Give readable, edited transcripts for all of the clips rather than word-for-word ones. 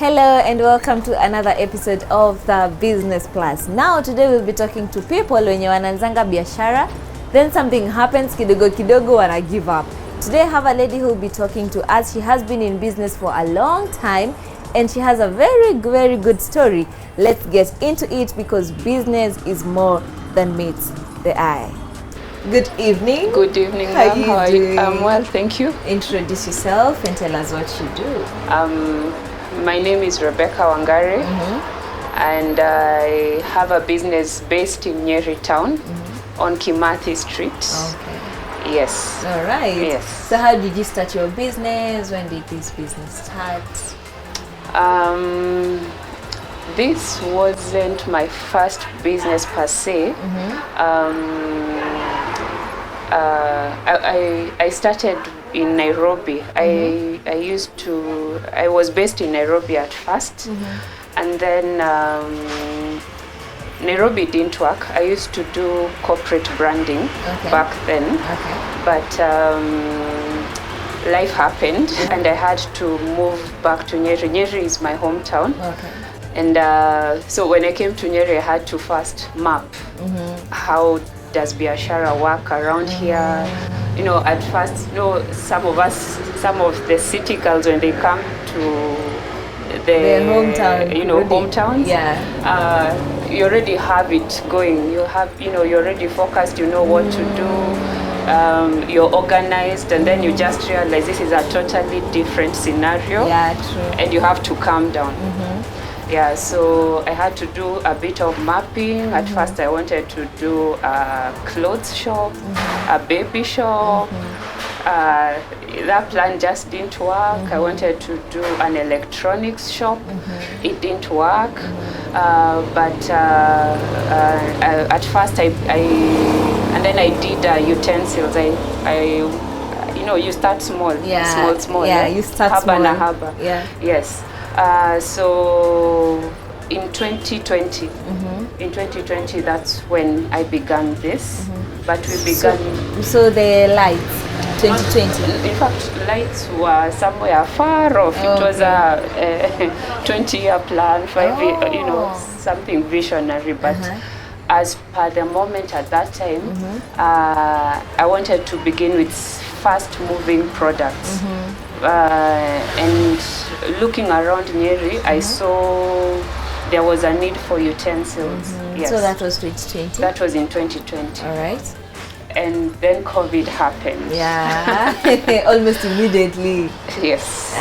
Hello and welcome to another episode of the Business Plus. Now today we'll be talking to people wenye wanaanzanga biashara, then something happens, kidogo kidogo wana give up. Today I have a lady who will be talking to us. She has been in business for a long time and she has a very good story. Let's get into it because business is more than meets the eye. Good evening. Good evening. How are you doing? I'm well, thank you. Introduce yourself and tell us what you do. My name is Rebecca Wangari, and I have a business based in Nyeri town on Kimathi Street. Okay. Yes. All right. Yes. So how did you start your business? When did this business start? This wasn't my first business per se. I started in Nairobi. I was based in Nairobi at first, and then Nairobi didn't work. I used to do corporate branding back then, but life happened and I had to move back to Nyeri. Nyeri is my hometown. And so when I came to Nyeri, I had to first map how does biashara work around here. You know, at first, you know, some of the city girls, when they come to their hometown, you know, hometowns, you already have it going. You're already focused. You know what to do. You're organized, and then you just realize this is a totally different scenario. Yeah, true. And you have to calm down. Yeah, so I had to do a bit of mapping. At first I wanted to do a clothes shop, a baby shop. That plan just didn't work. I wanted to do an electronics shop. It didn't work. But at first and then I did utensils. You know, you start small, small. Yeah, you start small. Haba. Yeah. Yes. So in 2020, that's when I began this. But we began. So the lights, 2020. In fact, lights were somewhere far off. It was a 20-year plan, 5 year, you know, something visionary. But as per the moment at that time, I wanted to begin with fast-moving products. And looking around Nyeri, I saw there was a need for utensils. Yes. So that was 2020? That was in 2020. All right. And then COVID happened. Yeah, almost immediately. Yes.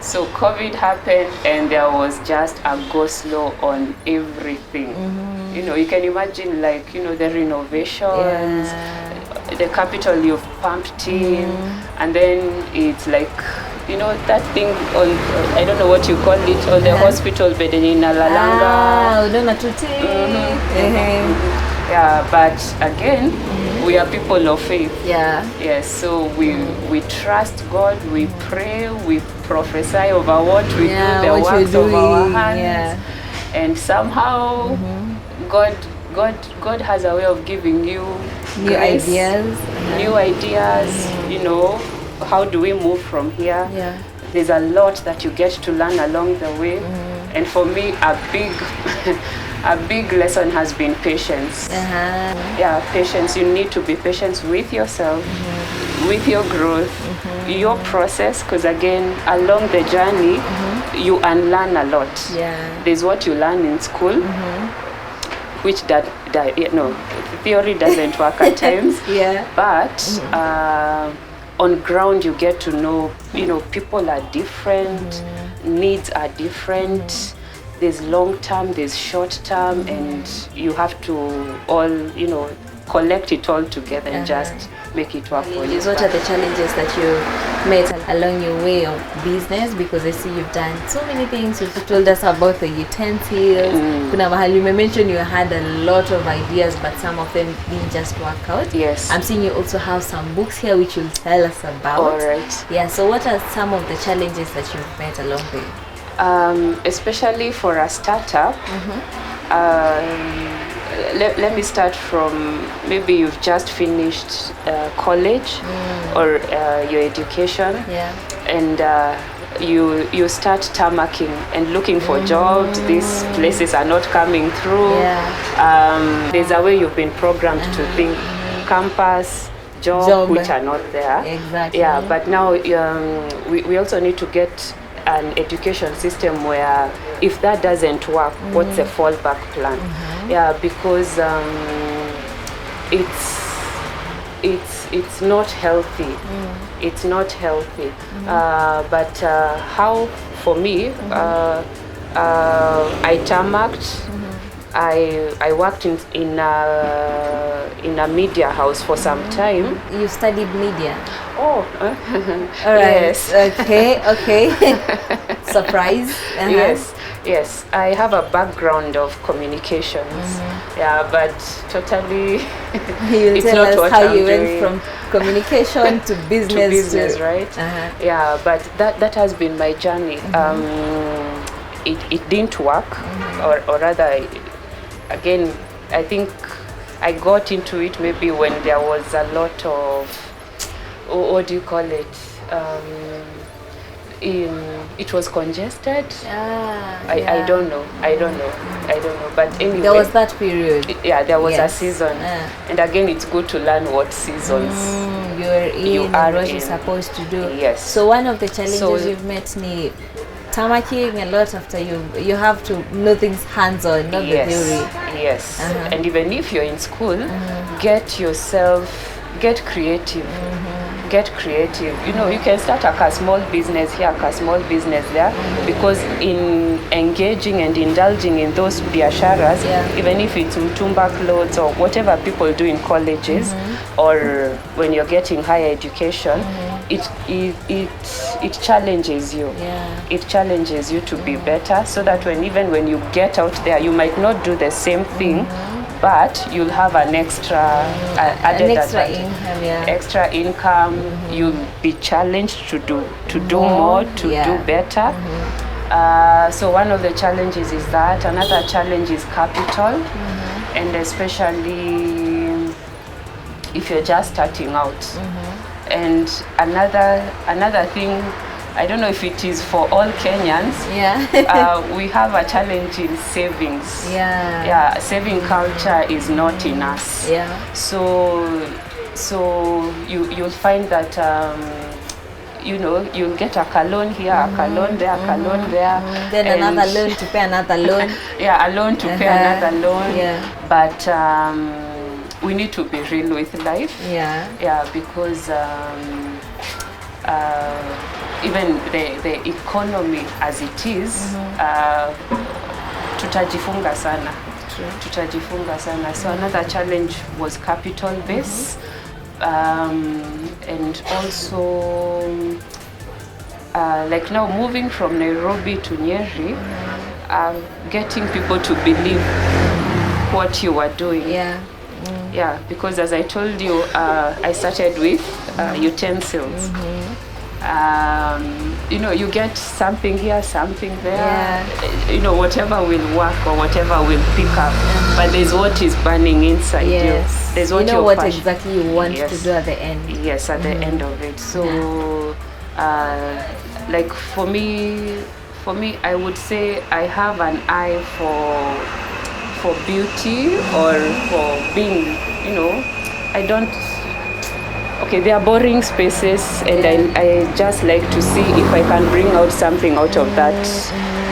So COVID happened and there was just a go-slow on everything. You know, you can imagine, like, you know, the renovations, the capital you've pumped in, and then it's like, you know, that thing on, I don't know what you call it, on the hospital bed in Nalalanga. Yeah, but again, we are people of faith. Yes, so we trust God, we pray, we prophesy over what we do, the works of our hands, and somehow God has a way of giving you new ideas. You know, how do we move from here? There's a lot that you get to learn along the way, and for me, a big lesson has been patience. Patience. You need to be patient with yourself, with your growth, your process, because again, along the journey, you unlearn a lot. There's what you learn in school, which theory doesn't work at times. But on ground, you get to know, you know, people are different, needs are different. There's long term, there's short term, and you have to all, you know, collect it all together and just make it work for you. What are the challenges that you met along your way of business? Because I see you've done so many things. You've told us about the utensils. Kuna mahali you mentioned you had a lot of ideas, but some of them didn't just work out. Yes. I'm seeing you also have some books here which you'll tell us about. All right. Yeah, so what are some of the challenges that you've met along the way? Especially for a startup, let me start from maybe you've just finished college or your education, and you start tarmacking and looking for jobs. These places are not coming through. There's a way you've been programmed to think campus, job, which are not there. Exactly. Yeah, but now we also need to get an education system where if that doesn't work, what's the fallback plan? Yeah, because it's not healthy. It's not healthy. But how, for me, I tarmacked. I worked in a media house for some time. You studied media? Oh, all right. Yes. Okay. Surprise. Yes. I have a background of communications. Yeah, but totally. You'll it's tell not us what how I'm you doing. went from communication to business. Right? Yeah, but that has been my journey. It didn't work, or rather, again, I think I got into it maybe when there was a lot of, what do you call it? It was congested. I don't know. But anyway, there was that period. There was a season. And again, it's good to learn what seasons you are what you're supposed to do. Yes. So one of the challenges you've met ni tarmacking a lot after you have to know things hands-on, not the theory. Yes. And even if you're in school, get creative. Get creative. You know, you can start a small business here, a small business there, because in engaging and indulging in those biasharas, even if it's mtumba clothes or whatever people do in colleges, or when you're getting higher education, it challenges you. It challenges you to be better, so that even when you get out there, you might not do the same thing, but you'll have an extra extra income. You'll be challenged to do more, to do better. So one of the challenges is that. Another challenge is capital, and especially if you're just starting out. And another thing, I don't know if it is for all Kenyans. We have a challenge in savings. Saving culture is not in us. So you'll find that you'll get a loan here, a loan there, a loan there. Then another loan to pay another loan. A loan to pay another loan. But we need to be real with life. Because even the economy as it is, tutajifunga sana. So another challenge was capital base, and also like now moving from Nairobi to Nyeri, getting people to believe what you are doing. Because as I told you, I started with utensils. You get something here, something there. Whatever will work or whatever will pick up. But there's what is burning inside you. There's what exactly you want to do at the end. Yes, at the end of it. So, like for me, I would say I have an eye for beauty, or for being, there are boring spaces, and I just like to see if I can bring out something out of that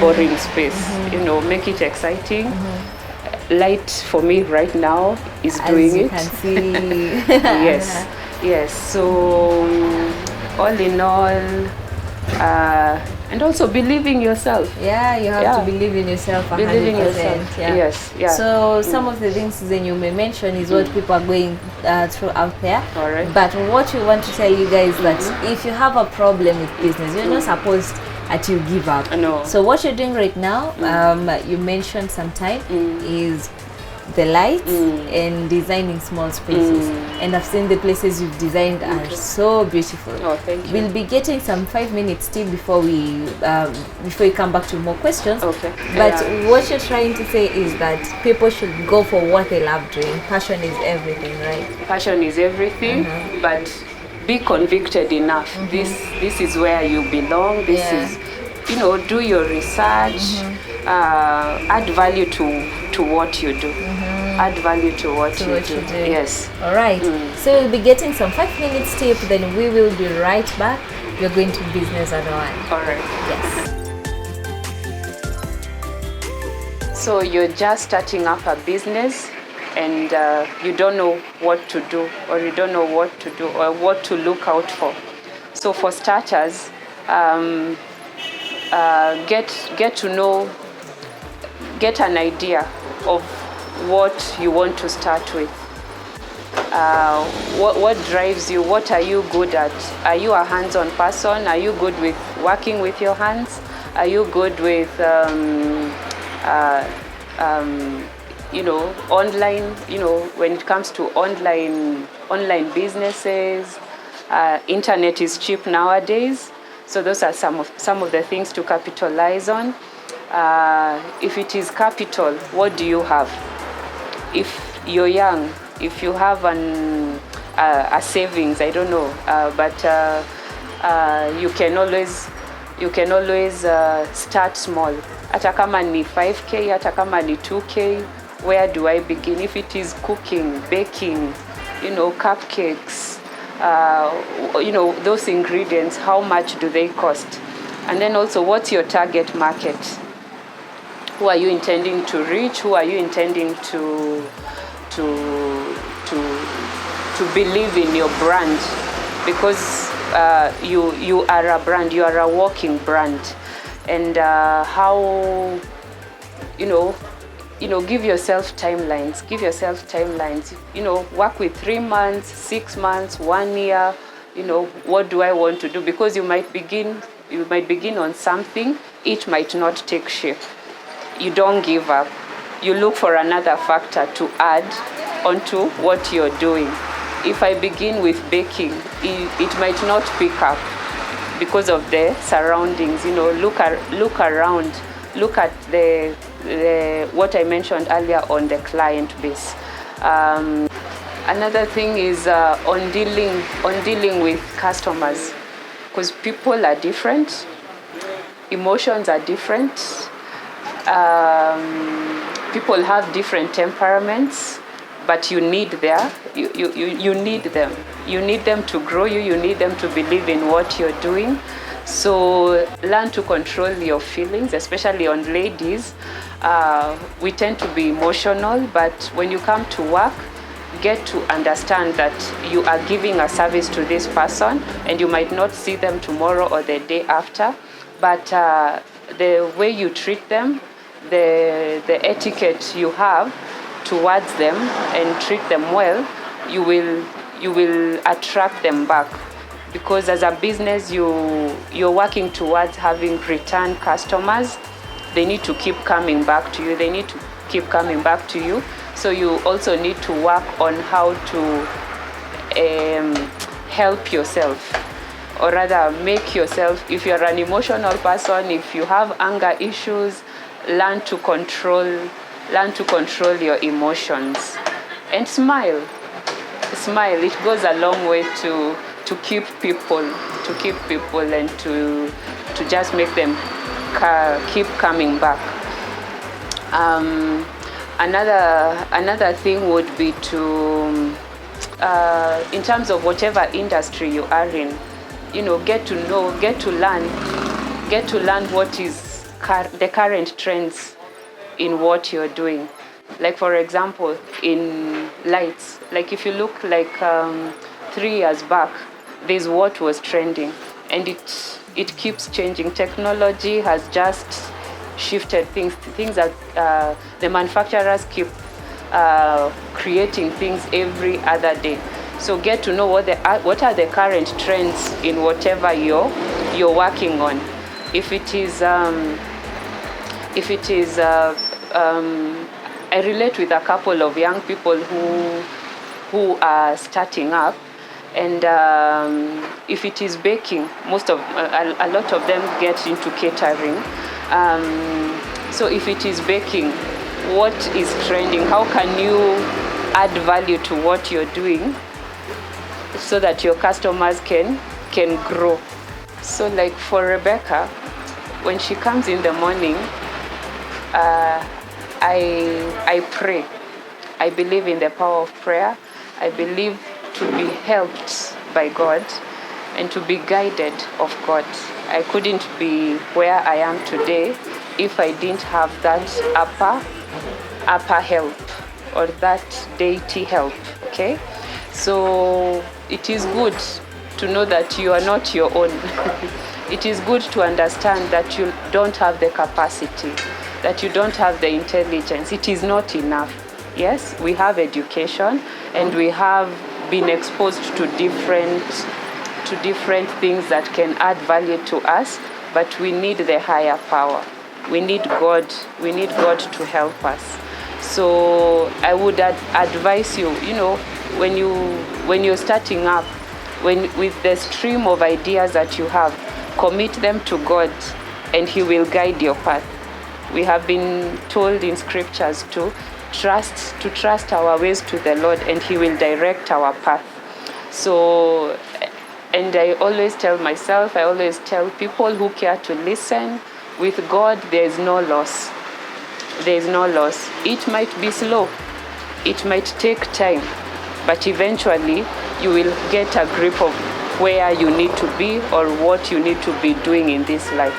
boring space, make it exciting. Light for me right now is doing it. As you can see. Yes. So all in all, and also believing yourself. You have to believe in yourself 100%. Believing yourself. Yes. So some of the things then you may mention is what people are going through out there. All right. But what we want to tell you guys that if you have a problem with business, you're not supposed to give up. No. So what you're doing right now, you mentioned sometime, is the lights and designing small spaces. And I've seen the places you've designed are so beautiful. Oh, thank you. Well be getting some 5 minutes still before we come back to more questions. Okay. But what you're trying to say is that people should go for what they love doing. Passion is everything, right? Passion is everything, but be convicted enough. This is where you belong. This is, do your research. Add value to what you do. Add value to what you do. Yes. All right. So we'll be getting some 5 minutes tip. Then we will be right back. We're going to Business 101. All right. Yes. So you're just starting up a business, and you don't know what to do, or you don't know what to do, or what to look out for. So for starters, get to know, get an idea of what you want to start with. What drives you? What are you good at? Are you a hands-on person? Are you good with working with your hands? Are you good with online, when it comes to online businesses? Internet is cheap nowadays, so those are some of the things to capitalize on. If it is capital, what do you have? If you're young, if you have a savings, I don't know, but you can always start small. Hata kama ni 5K, hata kama ni 2K, where do I begin? If it is cooking, baking, cupcakes, those ingredients, how much do they cost? And then also, what's your target market? Who are you intending to reach? Who are you intending to believe in your brand? Because you are a brand, you are a walking brand. And how, give yourself timelines. Work with 3 months, 6 months, 1 year. What do I want to do? Because you might begin on something, it might not take shape. You don't give up. You look for another factor to add onto what you're doing. If I begin with baking, it might not pick up because of the surroundings. Look around. Look at the what I mentioned earlier on the client base. Another thing is on dealing with customers, because people are different, emotions are different. People have different temperaments, but you need them. You need them to grow you. You need them to believe in what you're doing. So learn to control your feelings, especially on ladies. We tend to be emotional, but when you come to work, get to understand that you are giving a service to this person, and you might not see them tomorrow or the day after, but the way you treat them, the etiquette you have towards them and treat them well, you will attract them back. Because as a business, you're working towards having return customers. They need to keep coming back to you. So you also need to work on how to help yourself, or rather make yourself, if you're an emotional person, if you have anger issues, learn to control your emotions. And smile. It goes a long way to keep people and to just make them keep coming back. Another thing would be to in terms of whatever industry you are in, get to learn what is the current trends in what you're doing. Like, for example, in lights, like if you look 3 years back, there's what was trending, and it keeps changing. Technology has just shifted things that the manufacturers keep creating things every other day. So get to know what are the current trends in whatever you're working on. If it is I relate with a couple of young people who are starting up, and if it is baking, a lot of them get into catering. So if it is baking, what is trending? How can you add value to what you're doing so that your customers can grow. So like for Rebecca, when she comes in the morning, I pray. I believe in the power of prayer. I believe to be helped by God and to be guided of God. I couldn't be where I am today if I didn't have that upper help, or that deity help. Okay, so it is good to know that you are not your own. It is good to understand that you don't have the capacity, that you don't have the intelligence. It is not enough. Yes, we have education and we have been exposed to different things that can add value to us, but we need the higher power. We need God. We need God to help us. So I would advise you, when you're starting up, with the stream of ideas that you have, commit them to God and He will guide your path. We have been told in scriptures to trust our ways to the Lord and He will direct our path. So, and I always tell myself, I always tell people who care to listen, with God there is no loss. There is no loss. It might be slow, it might take time, but eventually you will get a grip of where you need to be or what you need to be doing in this life.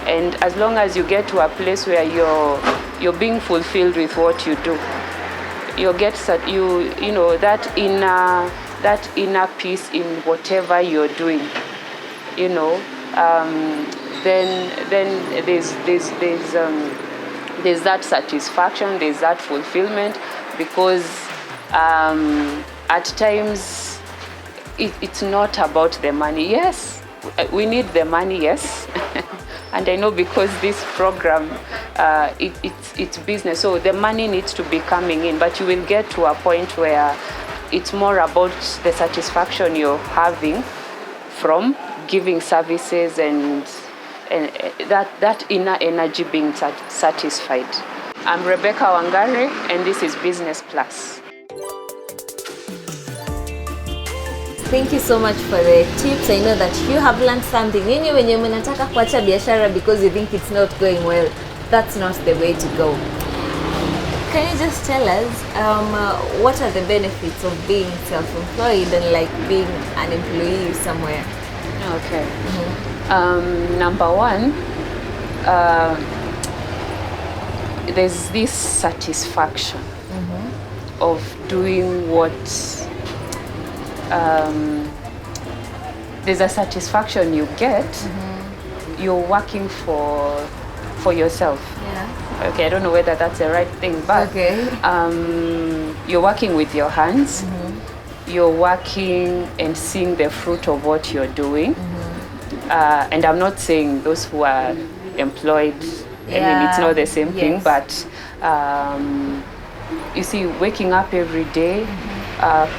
And as long as you get to a place where you're being fulfilled with what you do, you'll get that inner peace in whatever you're doing. Then there's that satisfaction, there's that fulfillment, because at times it's not about the money. Yes, we need the money, yes. And I know because this program, it's business, so the money needs to be coming in, but you will get to a point where it's more about the satisfaction you're having from giving services and that inner energy being satisfied. I'm Rebecca Wangari, and this is Business Plus. Thank you so much for the tips. I know that you have learned something. Nyinyi wenye mnataka kuacha biashara because you think it's not going well, that's not the way to go. Can you just tell us what are the benefits of being self-employed and like being an employee somewhere? Okay. Number one, there's this satisfaction of doing what. There's a satisfaction you get. You're working for yourself. Yeah. Okay, I don't know whether that's the right thing, but you're working with your hands. You're working and seeing the fruit of what you're doing. And I'm not saying those who are employed, I mean, it's not the same thing, but you see, waking up every day,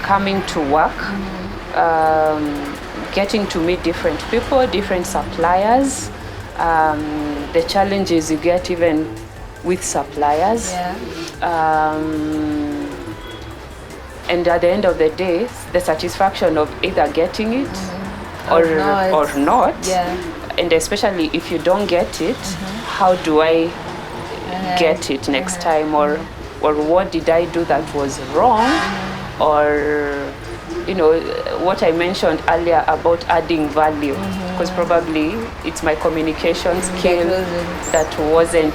coming to work, getting to meet different people, different suppliers, the challenges you get even with suppliers. And at the end of the day, the satisfaction of either getting it or not. And especially if you don't get it, how do I get it next time, or what did I do that was wrong, or what I mentioned earlier about adding value, because probably it's my communication skill that wasn't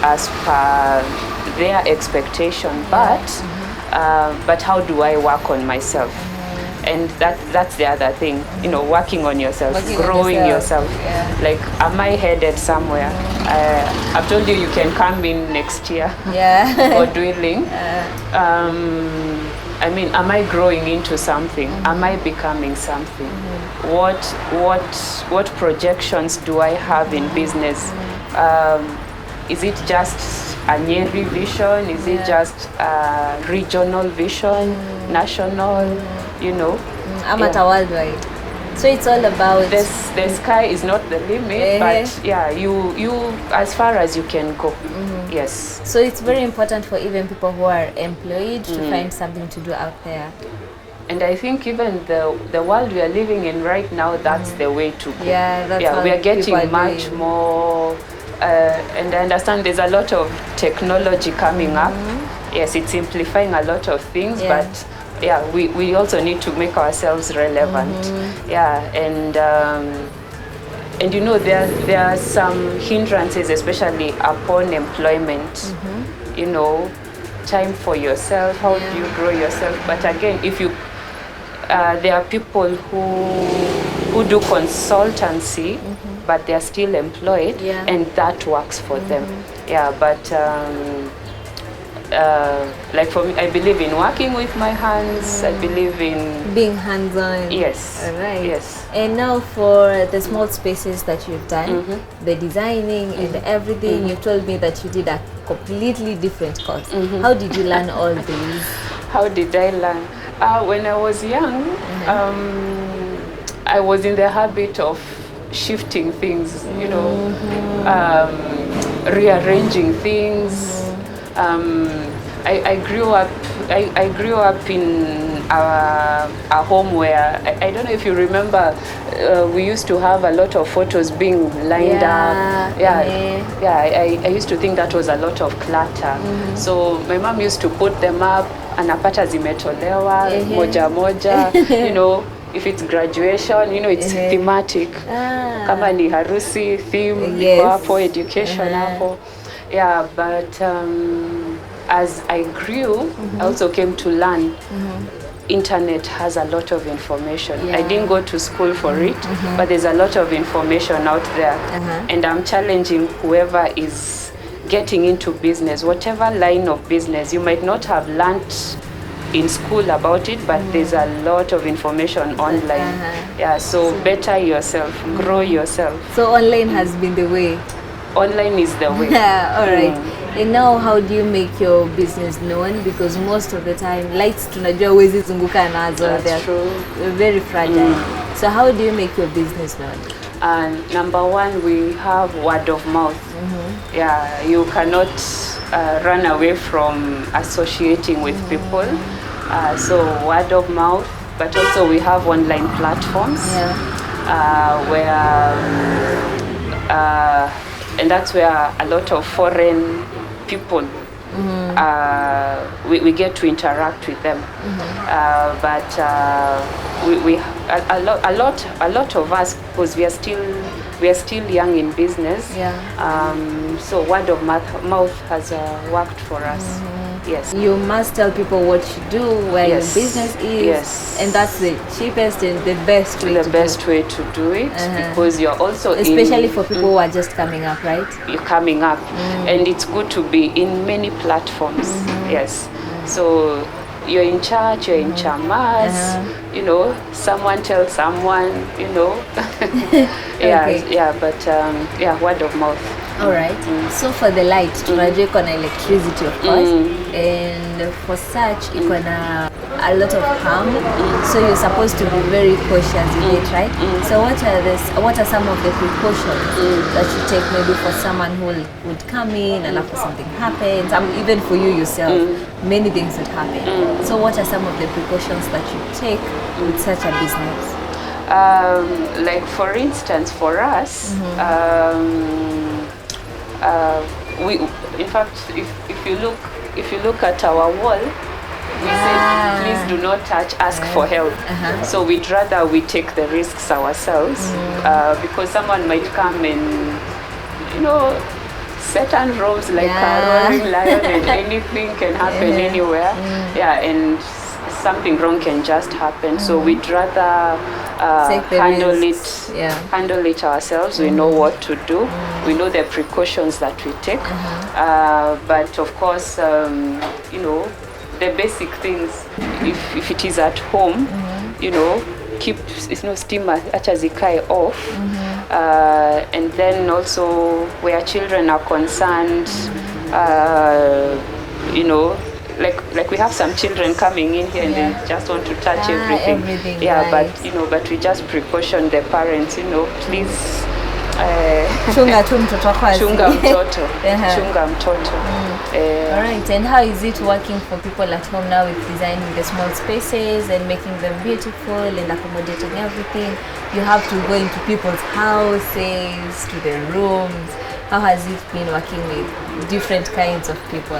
as per their expectation, but how do I work on myself? And that's the other thing, working on yourself, growing yourself. Like, am I headed somewhere? I've told you can come in next year for dwelling. I mean, am I growing into something? Am I becoming something? What projections do I have in business? Is it just a Nyeri vision? Is it just a regional vision, national? Amateur worldwide. So it's all about the sky is not the limit, but you as far as you can go. Yes. So it's very important for even people who are employed to find something to do out there. And I think even the world we are living in right now, that's the way to go. Yeah, that's yeah, we are getting much doing. more, and I understand there's a lot of technology coming up. Yes, it's simplifying a lot of things, but yeah, we also need to make ourselves relevant. Yeah, and you know, there are some hindrances, especially upon employment. You know, time for yourself. How do you grow yourself? But again, if you there are people who do consultancy, but they are still employed, and that works for them. Yeah, but like for me, I believe in working with my hands. I believe in being hands-on. Yes. All right. Yes. And now for the small spaces that you've done, the designing and everything, you told me that you did a completely different course. How did you learn all these? How did I learn? When I was young, I was in the habit of shifting things, you know, rearranging things. I grew up. I grew up in a home where I don't know if you remember. We used to have a lot of photos being lined up. I used to think that was a lot of clutter. So my mom used to put them up. Anapata zimetolewa moja moja. You know, if it's graduation, you know, it's thematic. Kama ni harusi theme, hapo education hapo. Yeah, but as I grew, I also came to learn. Internet has a lot of information. I didn't go to school for it, but there's a lot of information out there. And I'm challenging whoever is getting into business, whatever line of business. You might not have learned in school about it, but there's a lot of information online. Yeah, so better yourself, grow yourself. So online has been the way. Online is the way. All right. And now how do you make your business known? Because most of the time lights tunajua huwezi zunguka nazo. They're very fragile. So how do you make your business known? Number one, we have word of mouth. Yeah, you cannot run away from associating with people. So word of mouth, but also we have online platforms where and that's where a lot of foreign people we get to interact with them. But we a lot of us, because we are still young in business. So word of mouth has worked for us. Yes. You must tell people what you do, where your business is, and that's the cheapest and the best way to do it, because you're also especially for people who are just coming up, right? You're coming up, and it's good to be in many platforms. Yes. So you're in church, you're in chamas, you know, someone tells someone, you know. But word of mouth. All right. So for the light, tunajua iko na electricity, of course, and for such iko na a lot of harm. So you're supposed to be very cautious in it, right? So what are some of the precautions that you take, maybe for someone who would come in and after something happens, even for you yourself, many things would happen. So what are some of the precautions that you take with such a business? Like for instance, for us, we, in fact, if you look at our wall, we say, please do not touch, ask for help. So we'd rather we take the risks ourselves, because someone might come and, you know, certain roles like a roaring lion, and anything can happen anywhere. And something wrong can just happen. So we'd rather handle it ourselves. We know what to do. We know the precautions that we take. But of course, you know, the basic things, if it is at home, you know, keep, you know, steamer acha zikae off. And then also where children are concerned, you know, like we have some children coming in here and they just want to touch everything. Right. But you know, but we just precaution the parents, you know, please chunga tu mtoto wako asi. Chunga mtoto. Chunga mtoto. All right, and how is it working for people at home now with designing the small spaces and making them beautiful and accommodating everything? You have to go into people's houses, to the rooms. How has it been working with different kinds of people?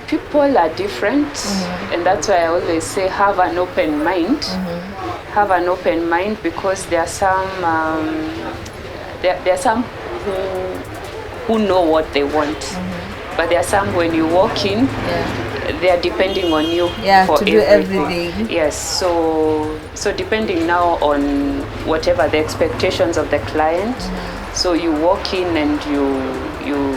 People are different, and that's why I always say have an open mind. Have an open mind, because there are some there are some who know what they want, but there are some when you walk in, they are depending on you for to do everything. Yes, so depending now on whatever the expectations of the client. So you walk in and you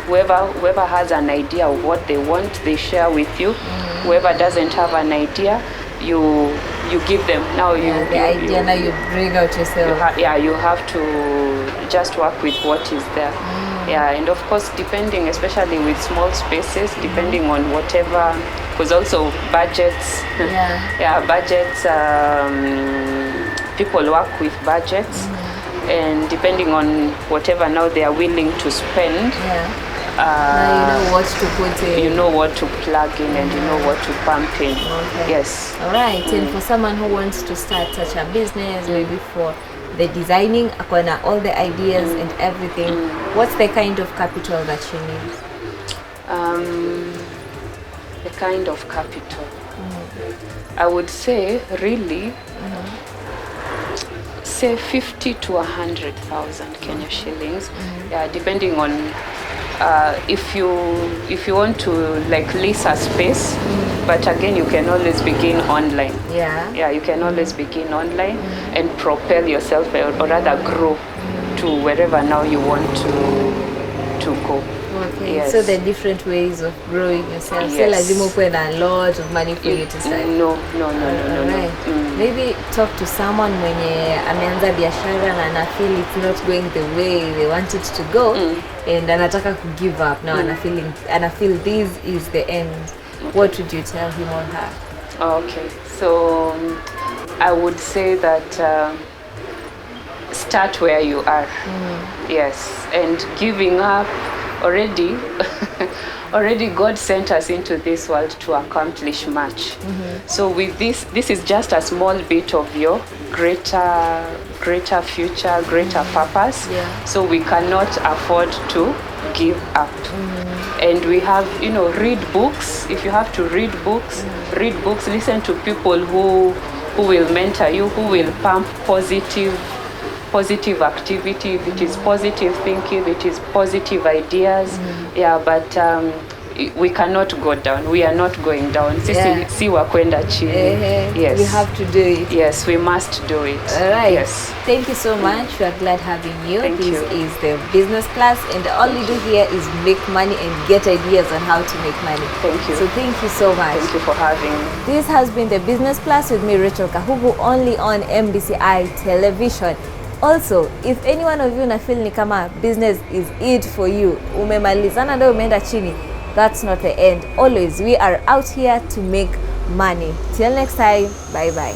whoever has an idea of what they want, they share with you. Whoever doesn't have an idea, you give them. Now now you bring out yourself. You have to just work with what is there. And of course, depending, especially with small spaces, depending on whatever, because also budgets. Budgets. People work with budgets, and depending on whatever now they are willing to spend. Now you know what to put in. You know what to plug in, and you know what to pump in. Yes. All right. And for someone who wants to start such a business, maybe for the designing, akona all the ideas and everything, what's the kind of capital that you need? The kind of capital. I would say really say 50 to 100,000 Kenya shillings. Depending on if you want to like lease a space, but again you can always begin online. You can always begin online and propel yourself, or rather grow to wherever now you want to go. Yes. So the different ways of growing yourself. So lazima ukuwe na a lot of money for you to start. No. Right. Maybe talk to someone mwenye ameanza biashara na ana feel it's not going the way they want it to go, and anataka ku give up now, ana feel this is the end. What would you tell him or her? Okay, so I would say that start where you are. Yes, and giving up already God sent us into this world to accomplish much. So with this is just a small bit of your greater future, greater purpose. So we cannot afford to give up. And we have, read books. If you have to read books, listen to people who will mentor you, who will pump positive activity, if it is positive thinking, it is positive ideas. But we cannot go down. We are not going down. Si wa kwenda chini. Yes. We have to do it. Yes, we must do it. All right. Yes. Thank you so much. We are glad having you. Thank you. This is the business class, and all we do here is make money and get ideas on how to make money. Thank you. So thank you so much. Thank you for having me. This has been the business class with me, Rachel Kahugu, only on MBCI television. Also, if any one of you na feel ni kama business is it for you, umemalizana ndio umeenda chini, that's not the end. Always, we are out here to make money. Till next time, bye bye.